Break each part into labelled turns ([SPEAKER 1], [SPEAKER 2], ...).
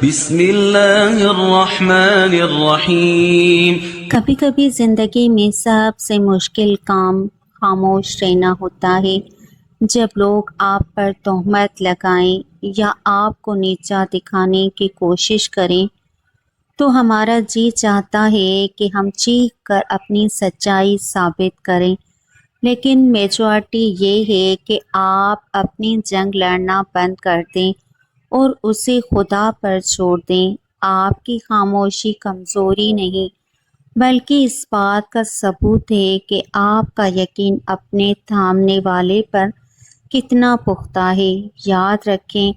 [SPEAKER 1] بسم اللہ الرحمن الرحیم۔
[SPEAKER 2] کبھی کبھی زندگی میں سب سے مشکل کام خاموش رہنا ہوتا ہے۔ جب لوگ آپ پر تہمت لگائیں یا آپ کو نیچا دکھانے کی کوشش کریں تو ہمارا جی چاہتا ہے کہ ہم چیخ کر اپنی سچائی ثابت کریں، لیکن میجورٹی یہ ہے کہ آپ اپنی جنگ لڑنا بند کر دیں اور اسے خدا پر چھوڑ دیں۔ آپ کی خاموشی کمزوری نہیں بلکہ اس بات کا ثبوت ہے کہ آپ کا یقین اپنے تھامنے والے پر کتنا پختہ ہے۔ یاد رکھیں،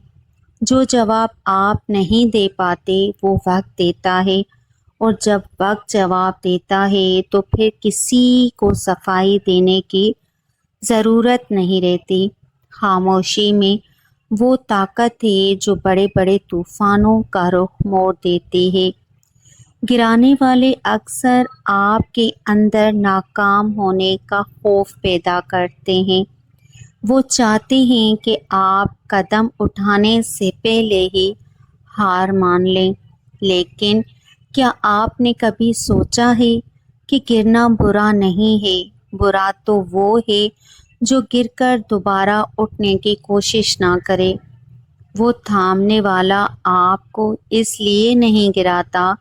[SPEAKER 2] جو جواب آپ نہیں دے پاتے وہ وقت دیتا ہے، اور جب وقت جواب دیتا ہے تو پھر کسی کو صفائی دینے کی ضرورت نہیں رہتی۔ خاموشی میں وہ طاقت ہے جو بڑے بڑے طوفانوں کا رخ موڑ دیتی ہے۔ گرانے والے اکثر آپ کے اندر ناکام ہونے کا خوف پیدا کرتے ہیں۔ وہ چاہتے ہیں کہ آپ قدم اٹھانے سے پہلے ہی ہار مان لیں، لیکن کیا آپ نے کبھی سوچا ہے کہ گرنا برا نہیں ہے؟ برا تو وہ ہے جو گر کر دوبارہ اٹھنے کی کوشش نہ کرے۔ وہ تھامنے والا آپ کو اس لیے نہیں گراتا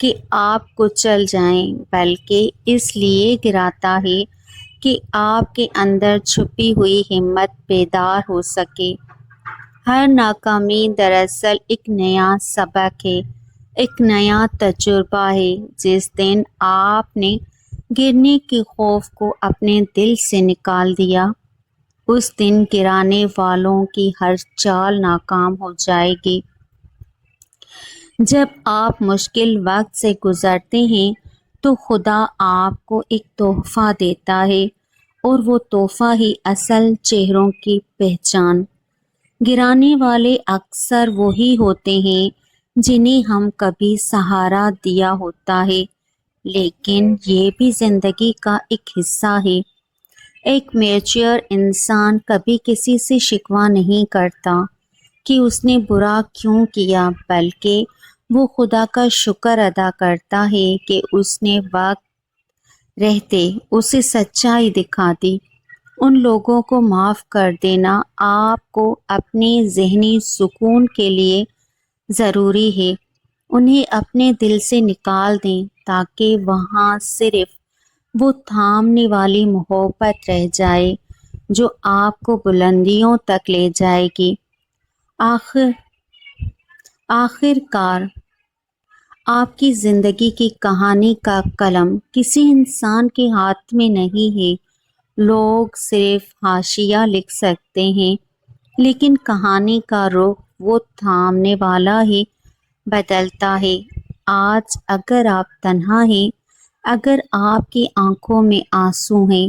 [SPEAKER 2] کہ آپ کچل جائیں، بلکہ اس لیے گراتا ہے کہ آپ کے اندر چھپی ہوئی ہمت بیدار ہو سکے۔ ہر ناکامی دراصل ایک نیا سبق ہے، ایک نیا تجربہ ہے۔ جس دن آپ نے گرنے کے خوف کو اپنے دل سے نکال دیا، اس دن گرانے والوں کی ہر چال ناکام ہو جائے گی۔ جب آپ مشکل وقت سے گزرتے ہیں تو خدا آپ کو ایک تحفہ دیتا ہے، اور وہ تحفہ ہی اصل چہروں کی پہچان۔ گرانے والے اکثر وہی ہوتے ہیں جنہیں ہم کبھی سہارا دیا ہوتا ہے، لیکن یہ بھی زندگی کا ایک حصہ ہے۔ ایک میچور انسان کبھی کسی سے شکوہ نہیں کرتا کہ اس نے برا کیوں کیا، بلکہ وہ خدا کا شکر ادا کرتا ہے کہ اس نے وقت رہتے اسے سچائی دکھا دی۔ ان لوگوں کو معاف کر دینا آپ کو اپنے ذہنی سکون کے لیے ضروری ہے۔ انہیں اپنے دل سے نکال دیں تاکہ وہاں صرف وہ تھامنے والی محبت رہ جائے جو آپ کو بلندیوں تک لے جائے گی۔ آخر کار آپ کی زندگی کی کہانی کا قلم کسی انسان کے ہاتھ میں نہیں ہے۔ لوگ صرف حاشیہ لکھ سکتے ہیں، لیکن کہانی کا رخ وہ تھامنے والا ہی بدلتا ہے۔ آج اگر آپ تنہا ہیں، اگر آپ کی آنکھوں میں آنسو ہیں،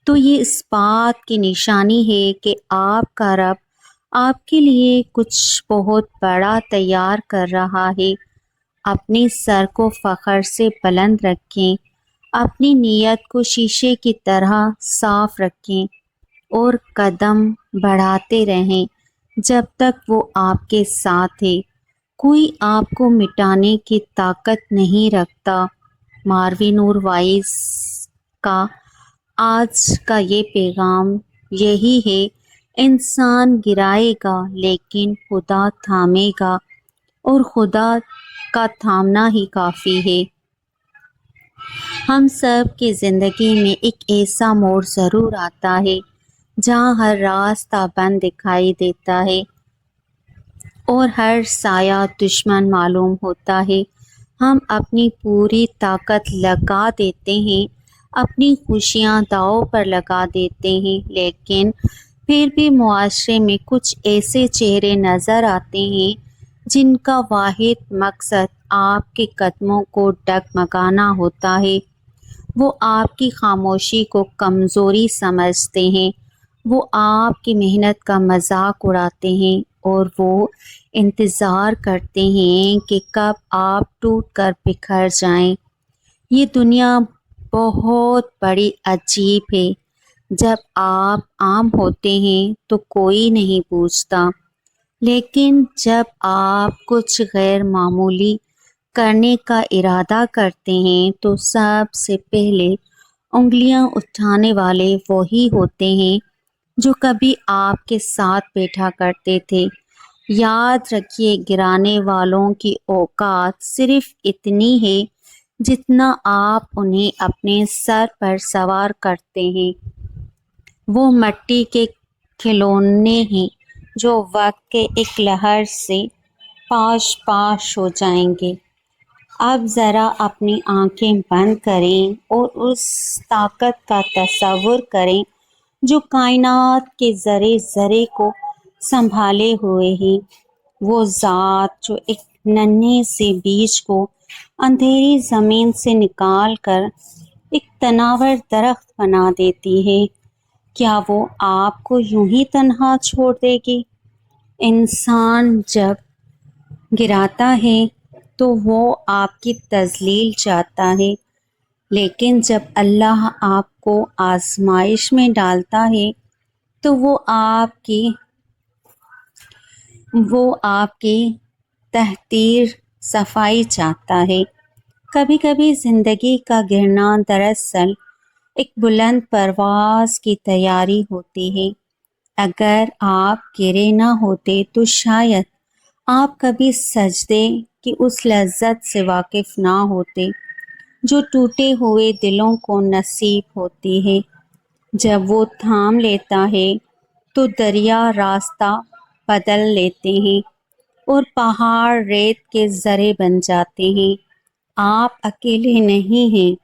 [SPEAKER 2] تو یہ اس بات کی نشانی ہے کہ آپ کا رب آپ کے لیے کچھ بہت بڑا تیار کر رہا ہے۔ اپنے سر کو فخر سے بلند رکھیں، اپنی نیت کو شیشے کی طرح صاف رکھیں، اور قدم بڑھاتے رہیں جب تک وہ آپ کے ساتھ ہے۔ کوئی آپ کو مٹانے کی طاقت نہیں رکھتا۔ ماروی نور وائس کا آج کا یہ پیغام یہی ہے، انسان گرائے گا لیکن خدا تھامے گا، اور خدا کا تھامنا ہی کافی ہے۔ ہم سب کی زندگی میں ایک ایسا موڑ ضرور آتا ہے جہاں ہر راستہ بند دکھائی دیتا ہے اور ہر سایہ دشمن معلوم ہوتا ہے۔ ہم اپنی پوری طاقت لگا دیتے ہیں، اپنی خوشیاں داؤ پر لگا دیتے ہیں، لیکن پھر بھی معاشرے میں کچھ ایسے چہرے نظر آتے ہیں جن کا واحد مقصد آپ کے قدموں کو ڈگمگانا ہوتا ہے۔ وہ آپ کی خاموشی کو کمزوری سمجھتے ہیں، وہ آپ کی محنت کا مذاق اڑاتے ہیں، اور وہ انتظار کرتے ہیں کہ کب آپ ٹوٹ کر بکھر جائیں۔ یہ دنیا بہت بڑی عجیب ہے۔ جب آپ عام ہوتے ہیں تو کوئی نہیں پوچھتا، لیکن جب آپ کچھ غیر معمولی کرنے کا ارادہ کرتے ہیں تو سب سے پہلے انگلیاں اٹھانے والے وہی ہوتے ہیں جو کبھی آپ کے ساتھ بیٹھا کرتے تھے۔ یاد رکھیے، گرانے والوں کی اوقات صرف اتنی ہے جتنا آپ انہیں اپنے سر پر سوار کرتے ہیں۔ وہ مٹی کے کھلونے ہیں جو وقت کے ایک لہر سے پاش پاش ہو جائیں گے۔ اب ذرا اپنی آنکھیں بند کریں اور اس طاقت کا تصور کریں جو کائنات کے ذرے ذرے کو سنبھالے ہوئے ہے۔ وہ ذات جو ایک ننھے سے بیج کو اندھیری زمین سے نکال کر ایک تناور درخت بنا دیتی ہے، کیا وہ آپ کو یوں ہی تنہا چھوڑ دے گی؟ انسان جب گراتا ہے تو وہ آپ کی تذلیل چاہتا ہے، لیکن جب اللہ آپ کو آزمائش میں ڈالتا ہے تو وہ آپ کی تحقیر صفائی چاہتا ہے۔ کبھی کبھی زندگی کا گرنا دراصل ایک بلند پرواز کی تیاری ہوتی ہے۔ اگر آپ گرے نہ ہوتے تو شاید آپ کبھی سجدے کی اس لذت سے واقف نہ ہوتے جو ٹوٹے ہوئے دلوں کو نصیب ہوتی ہے۔ جب وہ تھام لیتا ہے تو دریا راستہ بدل لیتے ہیں اور پہاڑ ریت کے ذرے بن جاتے ہیں۔ آپ اکیلے نہیں ہیں،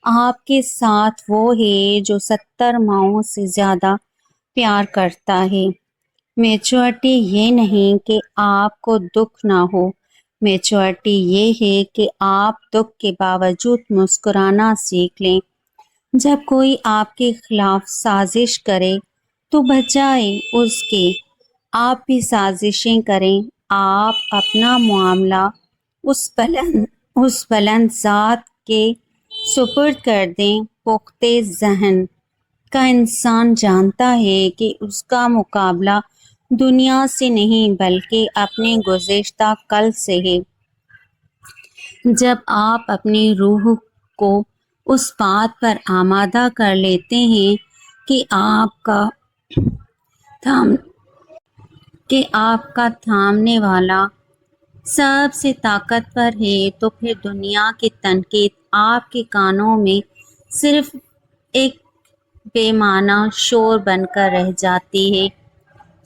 [SPEAKER 2] آپ کے ساتھ وہ ہے جو 70 ماؤں سے زیادہ پیار کرتا ہے۔ میچورٹی یہ نہیں کہ آپ کو دکھ نہ ہو، میچورٹی یہ ہے کہ آپ دکھ کے باوجود مسکرانا سیکھ لیں۔ جب کوئی آپ کے خلاف سازش کرے تو بجائے اس کے آپ بھی سازشیں کریں۔ آپ اپنا معاملہ اس بلند ذات کے سپرد کر دیں۔ پختہ ذہن کا انسان جانتا ہے کہ اس کا مقابلہ دنیا سے نہیں بلکہ اپنے گزشتہ کل سے ہے۔ جب آپ اپنی روح کو اس بات پر آمادہ کر لیتے ہیں کہ آپ کا تھامنے والا سب سے طاقتور ہے تو پھر دنیا کی تنقید آپ کے کانوں میں صرف ایک بے معنی شور بن کر رہ جاتی ہے۔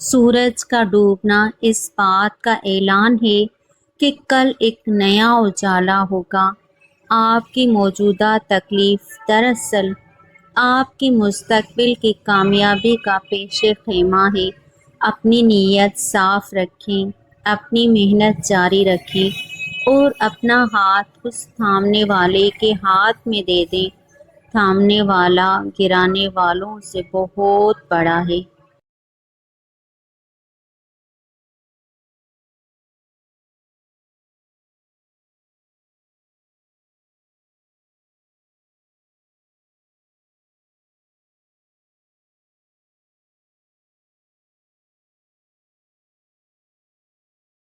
[SPEAKER 2] سورج کا ڈوبنا اس بات کا اعلان ہے کہ کل ایک نیا اجالا ہوگا۔ آپ کی موجودہ تکلیف دراصل آپ کی مستقبل کی کامیابی کا پیش خیمہ ہے۔ اپنی نیت صاف رکھیں، اپنی محنت جاری رکھیں اور اپنا ہاتھ اس تھامنے والے کے ہاتھ میں دے دیں۔ تھامنے والا گرانے والوں سے بہت بڑا ہے۔